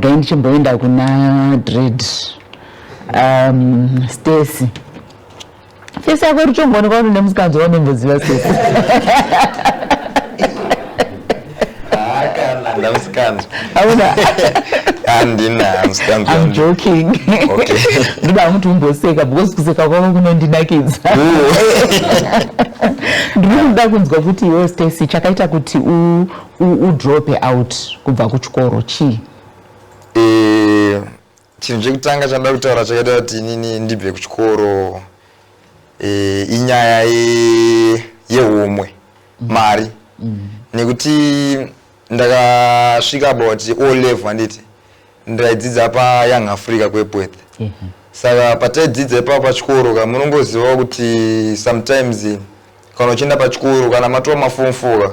again chimboenda kuna dread Stacy Fisa yako chongoni kwa nemsikanzo wone mbuziwa Stacy I'm joking. Okay. Ndiba mtu umboseka because kuseka kwako kunondinakidza. Ndikuda kunzwa kuti iwe Stacy chakaita kuti u drop out kubva kuchikoro chi. Chinhu chekutanga chandada kutaura chakaita kuti inini ndibve kuchikoro inyaya yeumwe mari nekuti ndakasvika about O level handiti ndaidzidza paYoung Africa kweBirth. Saka pataidzidza ipapo pachikoro ka munongoziva kuti sometimes kana uchienda pachikoro kana matova maform 4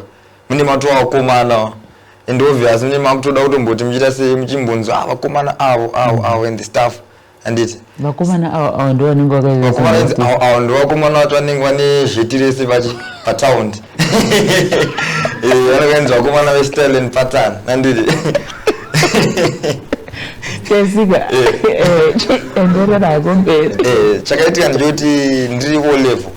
mune matova akomana and obvious mune makutoda kutomboti muchita sei muchimbonzwa vakomana avo and the stuff handiti vakomana avo ndo vanenge avo ndo vakomana vacho vanenge vane zvetirese patown vanokainzi vakomana vestyle and pattern handiti Kesika endera nako mberi chakaitika ndikuti ndiri O level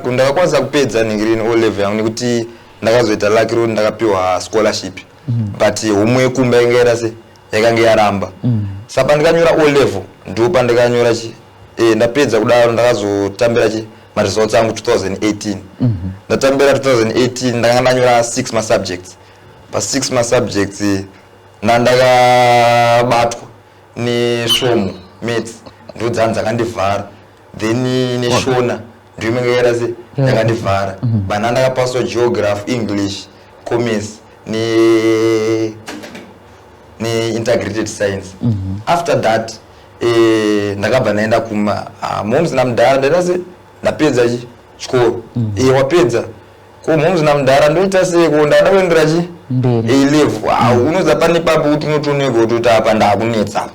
ndakakwanisa kupedza ningiri O level yangu nekuti ndakazoita lucky road ndakapiwa scholarship but homwe yekumba yangaira se yakanga yaramba saka ndikanyora O level ndipo pandikanyora ndapedza kudaro ndakazotambira results angu 2018 ndatambira 2018 ndakanga ndanyora 6 ma subjects pa 6 ma subjects ndakabatwa nesvomo maths ndodzanza kandivhara then neshona ndimengera se yakandivhara bana ndakapaswa geography English commerce ne integrated science after that ndakabva naenda kuma moms namudhara ndaita se ndapedza chikoro wapedza ko moms namudhara ndoita seko ndada kuendera level unoza pane papo kuti unotoneka kuti apa ndakunetsa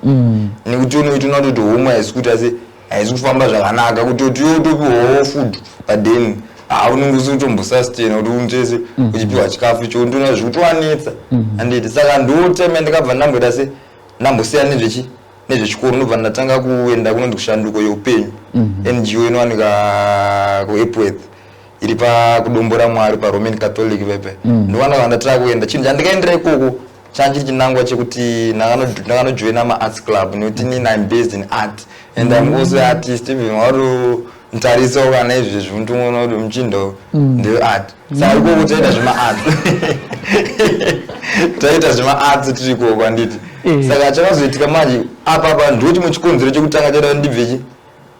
nekuti unoita kuti home haisikuti asi haisi kufamba zvakanaka kuti utopiwawo food padeni unongozi kutombosustain kuti untese uchipiwa chikafu icho ndona zvikutowanetsa handiti saka ndotema ndikabva ndamboita se ndambosiya nezvechikoro ndobva ndatanga kuenda kunondi kushanduko yeupenyu NGO inowanika kuEpworth iri pakudombo raMwari paRoman Catholic pepe ndovana vandataka kuenda chinhu chandikaendera ikoko chanjiri chinangwa chekuti ndakanojoina maarts club nekuti nini I'm based in art and I'm also an artist even waro ntariso kana izvezvi ndinoona kuti muchindo ndeart saka ikoko taita zvemaarts taita zvemaarts tiriko kwanditi saka chakazoitika manje apa ndoti muchikonzero chekutanga chaida ndibve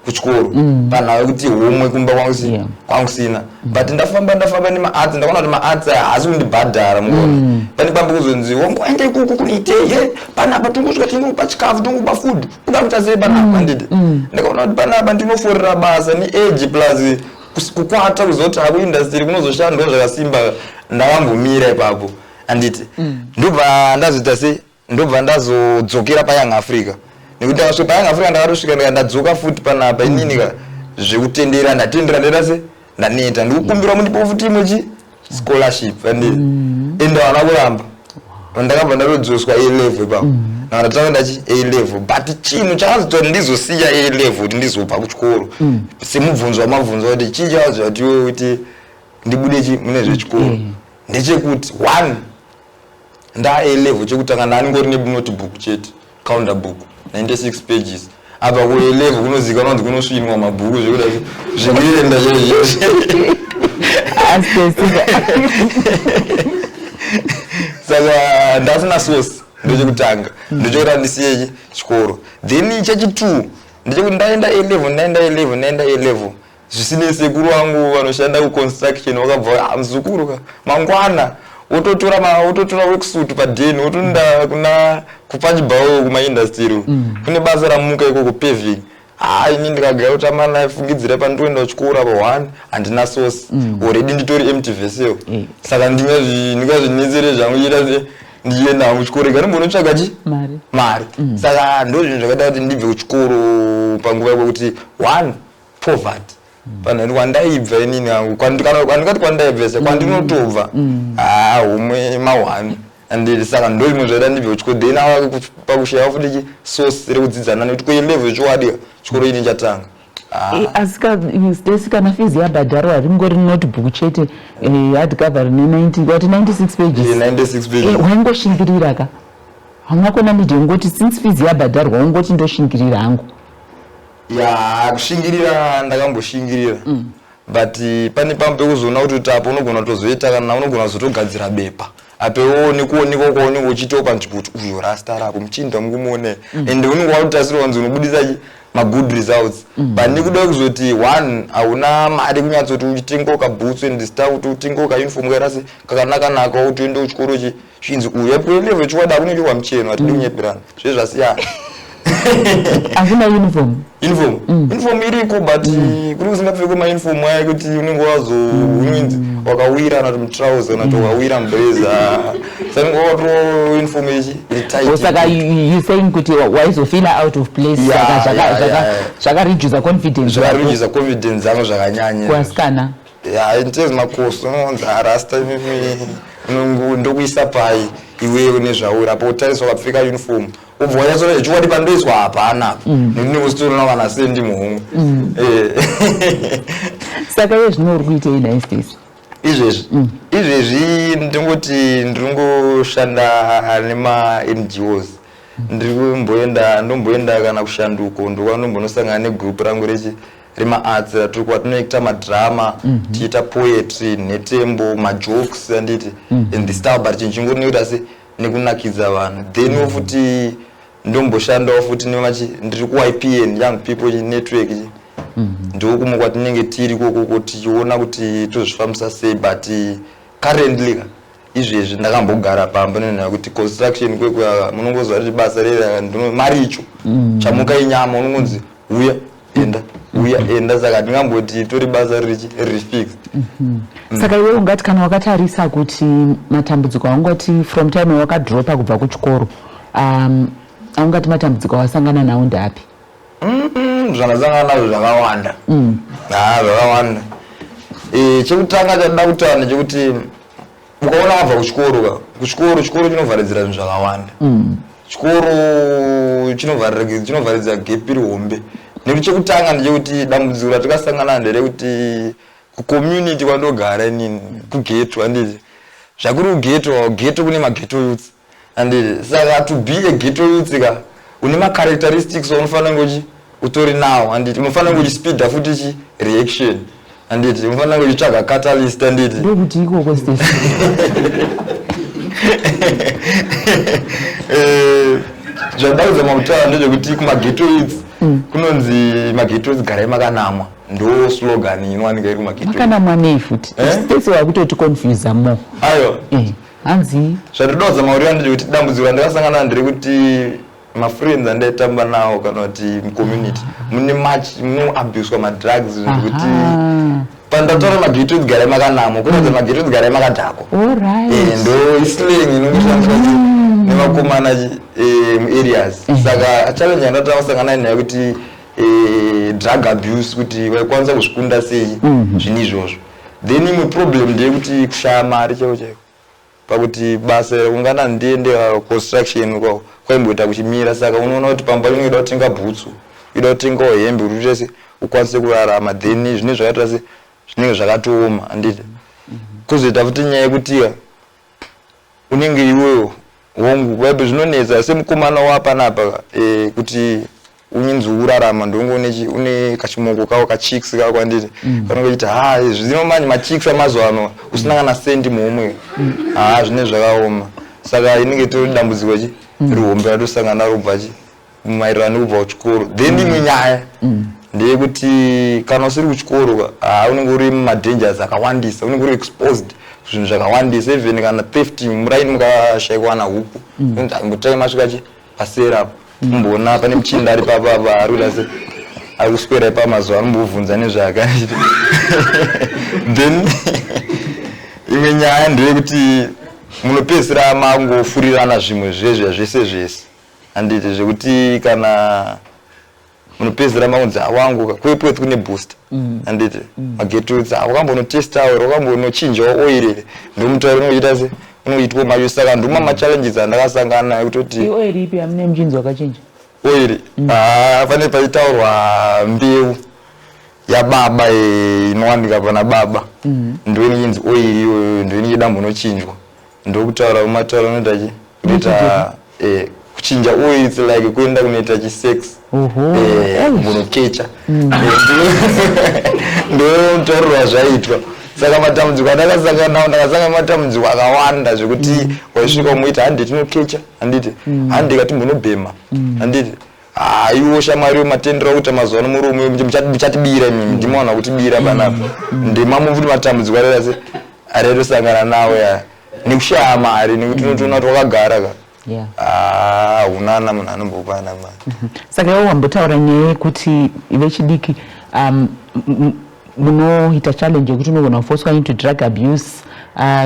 kuchikoro panhau kuti homwe kumba kwangu sina but ndafamba nemaarts ndakaona kuti maarts haasi kundibhadhara mukona pane kwambe kuzonzi wangoenda ikoko kunoitei panapa tongosvika tingopa chikafu tongopa food kuda kuita sei panapa handiti ndakaona kuti panapa ndinoforera basa neage plus kukwata kuzoti hakuindastry kunozoshandwa zvakasimba ndakambomira ipapo handiti ndobva ndazoita sei ndobva ndazodzokera paYoung Africa nekuti ndakasvika paYoung Africa ndakatosvika ndadzoka futi panapa ininika zvekutendera ndatendera ndaita se ndaneta ndikukumbirwa mundipo futi imwe scholarship ende wana kuramba ndakabva ndatodzoswa A level ipapo ndatanga ndachi A level but chinhu chakazoita kuti ndizosiya A level kuti ndizobva kuchikoro semubvunzo wamabvunzo kuti chii chakazoita kuti iwe kuti ndibude mune zvechikoro ndechekuti one nda A level chekutanga ndangori nenotebook chete counter book 96 pages apa ku A level kunozikanwa kuti kunosvinwa mabhuku zvekuda zvekuenda saka ndasina source ndechekutanga ndechekuti ndisiye chikoro then chechi2 ndechekuti ndaenda A level zvisine sekuru wangu vanoshanda kuconstruction wakabva muzukuru ka mangwana wototora worksuit padeni wotonda kuna kupachibhawo kumaindustry kune basa ramuka ikoko paving ini ndikagara kuti amana aifungidzira pandoenda kuchikoro apa 1 handina source already nditori empty vessel saka ndingazvinetsere zvangu ita ndienda kuchikoro kana mbonotsvaga mari saka ndozvinhu zvakaita kuti ndibve kuchikoro panguva yekuti 1 poverty panhu kwandaibva inini hangu kwandikati kwandaibva se kwandinotobva homwe ma1 and saka ndo imwe zvaida ndibve kuchikoro then ava pakushaya futi source rekudzidzana nekuti kulevel chowadika chikoro ini chatanga asi kana fees yabhadharwa ringori notebook chete hardcover wati 96 pages 96 pages waingoshingirira ka hamuna kona ndije ngoti since fees yabhadharwa ungoti ndoshingirira hangu kushingirira ndakamboshingirira but pane pamwe pekuzoona kuti utapo unogona kutozoita kana unogona kuzotogadzira bepa apewo nekuonekwa kwaunenge uchitopa nzvimbo uyo rasta rapo muchinda mukumuone ende unenge wakutasirwa kunzi unobudisa good results but nekuda kuzoti one hauna mari kunyatsoti uchitenga kabhutsu and stuff kuti utenge kauniform kairasi kakanaka utoenda kuchikoro chinzi uya level chikwada kunenge kwamucheno atidi kunyeperana zvezvo zvasiyana hakuna uniform iriko but kuri kusingapfekwe mauniform aya kuti unenge unzi wakawira kana kuti mutrauser kana kuti wakawira mublazer saka ngawatoo uniform ichi saka you saying kuti waizofila out of place saka zvakareduce confidence yangu zvakanyanya kuasikana intezi makosi unonzi arasta ndokuisa pai iwewe nezvauri apo utariswa wakapfeka uniform ubva wanyatsona chiwadi pandoiswa hapana nekuti nekusitoona kana sendi muhomwe saka iye zvino uri kuitei nice days izvezvi ndingoti ndiringoshanda nema-NGOs ndomboenda kana kushanduko ndokwanombosangana negroup rangu rema-arts tiri kwatinoita madrama tiita poetry netembo majokes anditi and the stuff but chinchingori nekuti asi nekunakidza vanhu then futi ndomboshandawo futi ndiri kuYPN Young People Network ndokumwe kwatinenge tiri kokoko tichiona kuti tozvifambisa sei but currently izvezvi ndakambogara pamba nenya kuti construction kwekuya munongozva kuti basa maricho chamuka inyama unongonzi uya enda saka ndingamboti tori basa refixed saka iwe ungati kana wakatarisa kuti matambudziko aungati from time wakadropa kubva kuchikoro aungati matambudziko wasangana nawo ndapi zvandasangana nazvo zvakawanda zvakawanda chekutanga chadida kutaura ndechekuti ukaona wabva kuchikoro chinovharidzira zvinhu zvakawanda chikoro chinovharidzira gepi rihombe nekuti chekutanga ndechekuti dambudziko ratikasangana nderekuti kucommunity kwandogara inini kugeto handiti zvakuri kugeto kune mageto youths handiti saka to be a ghetto youth ka une macharacteristics unofanira ngochi utori nawo handiti unofanira ngochi futi reaction handiti unofanira ngochitsvaga catalyst handiti ndokuti ikoko station zvandida kuzama kutaura ndezvekuti kumageto youths kunonzi mageto youths garai makanamwa ndo slogan inowanika iri kumageto makanamwa nei futi sisi wakutoti confuse more aiwa hanzi zvandinoda kuzama kureva ndezvekuti dambudziko randakasangana nderekuti mafriends andaitamba nawo kana kuti mucommunity munoabuswa madrugs zvekuti pandataura mageto youths garai makanamwa kunonzi mageto youths garai makadhakwa ndo islang inongoshandiswa nemakomana areas saka challenge yandatanga kusangana nayo kuti drug abuse kuti vaikwanisa kuzvikunda sei zvinhu izvozvo then imwe problem ndeyekuti kushaya mari chaiwo pakuti basa ungana ndiende construction kwao kwaimboita kuchimira saka unoona kuti pamba inenge ida kutenga bhutsu ida kutengawo hembe kuti chese ukwanise kurarama then zvine zvakaita se zvinenge zvakatooma handiti kuzoita futi nyaya yekuti unenge iwewo hongu vaibe zvinonetsa semukomana wapanapa kuti unyinzi urarama ndongoone une kachimoko kawo kachicks kako handiti kanenge chiti zvinomanye machicks amazuva ano usina kana sendi muhomwe zvine zvakaoma saka inenge tori dambudziko rihombe ratosangana naro kubva maererano nekubva kuchikoro then imwe nyaya ndeyekuti kana usiri kuchikoro unenge uri mumadangers akawandisa unenge uri exposed zvinhu zvakawandisa even kana thefting muraini mukashayikwa nahuku imbotai masvika paserapo umboona pane muchinda ari papapa arikuita ari kuswera pamazuva anombobvunza nezvaakaita then imwe nyaya ndeyekuti munopedzisira mangofurirana zvimwe zvese handiti zvekuti kana munopedzisira maunzi awangu kwepweti kune booster handiti mageto youths wakambonotestawo wakambonochinjawo oil ere ndomutauri unoita se unoitwa mayuth. Saka nduma machallenges andakasangana nayo kutoti oil ipi amune mchinzi wakachinja oil pane paitaurwa mbeu yababa inowanika pana baba ndo inonzi oil iyoyo ndo inenge dambo inochinjwa ndokutaura matauro unoitachi kuita kuchinja oil it's like kuenda kunoita chisex munokecha ndo mutaurwa zvaitwa. Saka matambudziko andakasangana nawo ndakasangana matambudziko akawanda zvekuti waisvika umuita handi tinokecha handiti handi kati munobhema handiti iwo shamwari wematendero akuita mazuva ano murume muchatibira imimi ndimaona kuti bira panapa ndimamo futi matambudziko aretosangana nawo ya nekushaya mari nekuti unotoona kuti wakagara ka unana munhu anombopana mari. Saka iwo wambotaura nyaya yekuti vechidiki munoita challenge yekuti unogona kufoswa into drug abuse,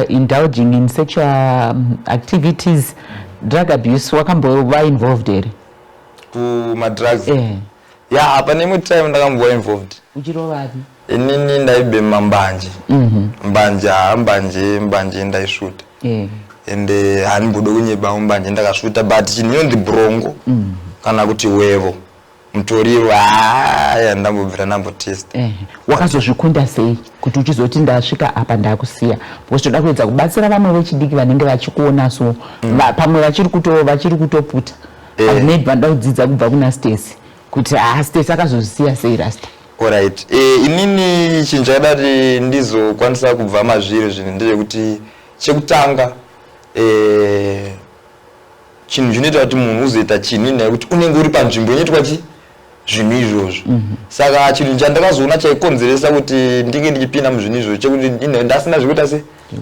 indulging in sexual activities. Drug abuse wakambova involved here kumadrugs? Ya pane imwe time ndakambova involved. Uchirovapi? Inini ndaibhema mbanje mbanje ndaisvuta ende hanimbodo kunyeba mbanje ndakasvuta but chinonzi brongo kana kuti wevo mutoriro ndambobvira ndambotest. Wakazozvikunda sei kuti uchizoti ndasvika apa ndakusiya because toda kuedza kubatsira vamwe vechidiki vanenge vachikuona so pamwe vachiri kutoputa maybe vanoda kudzidza kubva kuna Stacy kuti Stacy akazozisiya sei rasta. Alright, inini chinhu chakadati ndizokwanisa kubva mazviri zvinhu ndezvekuti chekutanga chinhu chinoita kuti munhu uzoita chinhu nekuti unenge uri panzvimbo inoitwa zvinhu izvozvo. Saka chinhu chandakazoona chaikonzeresa kuti ndinge ndichipinda muzvinhu izvozvo chekuti ndasina zvekuita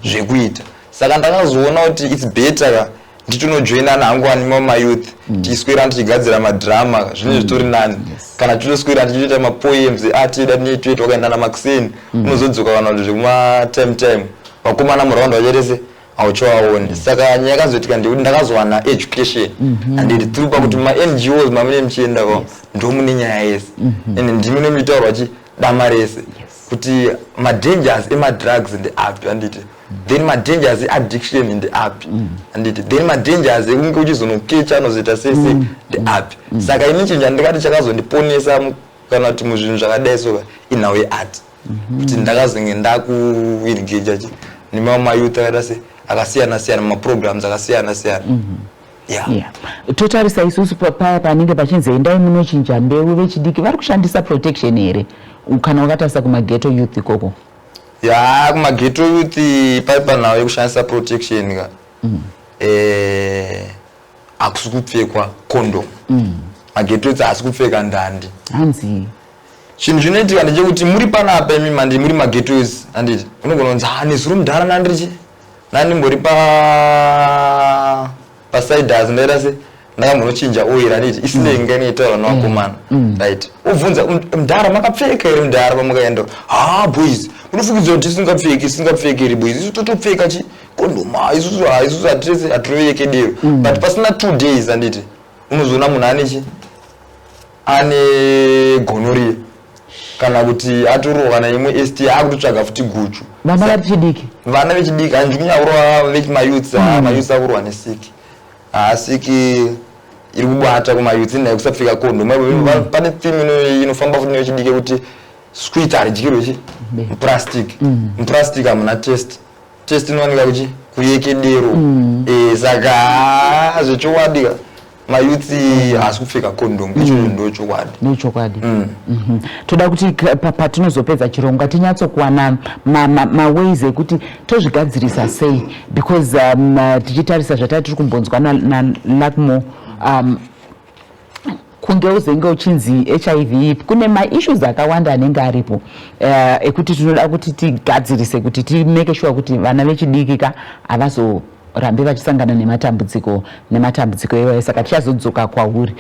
zvekuita. Saka ndakazoona kuti it's better nditonojoina nangu anima mayouth tiswera tichigadzira madrama zvinhu zvitori nani kana tinoswera tichita mapoems atida netoita wakaenda naMaxine unozodzoka kana kuti zvekuma time vakomana muraundi vachetese hauchawaoni. Saka nyaya yakazoitika ndekuti ndakazowana education and tiri pakuti ma-NGOs mamune muchienda ndo mune nyaya yese and ndimi nemitaurwa dama rese kuti ma-dangers ema-drugs ndeapi handiti then ma-dangers e-addiction ndeapi handiti then ma-dangers ekunge uchizonokecha anozoita sese ndeapi. Saka ini chinhu chandikati chakazondiponesa kana kuti muzvinhu zvakadai soka inhau yeart kuti ndakazonge ndakuengeja nemamwe mayouth akasiyana-siyana maprograms akasiyana-siyana. Totarisa isusu paya panenge pachinzi endai munochinja mbeu vechidiki vari kushandisa protection here kana wakatarisa kumageto youth ikoko? Kumageto youth pai panhau yekushandisa protection ka hakusi kupfekwa condom. Mageto youth haasi kupfeka ndandi hanzi. Chinhu chinoitika ndechekuti muri panapa imi mandi muri mageto youth handiti unogona kunzi nezuro mudhara nani mbori pasiders ndaita se ndakambono oil handiti isilenga inoitaura nevakomana right ubvunza mudhara makapfeka here mudhara pamukaenda boys unofukidzwa kuti isingapfeki here boys isu totopfeka kondoma isusu hatiroveke dero but pasina 2 days handiti unozoona munhu ane gonorrhea kana kuti atorohwa kana imwe ST akutotsvaga futi guchu. Vana vechidiki hanzi kunyaurwa vechimayouth mayouth akurwa nesiki siki iri kubata kumayouth naye kusapfeka condom. Pane theme inofamba futi nevechidiki kuti squeeze haridyirwe muplastic hamuna test inowanika kuyeke dero. Saka zvechokwadi mayouth haasi kupfeka condom icho ndochokwadi. Toda kuti patinozopedza chirongwa tinyatsokuwana maways ekuti tozvigadzirisa sei because tichitarisa zvatati tiri kumbonzwa naLakmo kunge uzenge uchinzi HIV kune maissues akawanda anenge aripo ekuti tinoda kuti tigadzirise kuti timeke sure kuti vana vechidiki havazorambe vachisangana nematambudziko iwayo. Saka tichazodzoka kwauri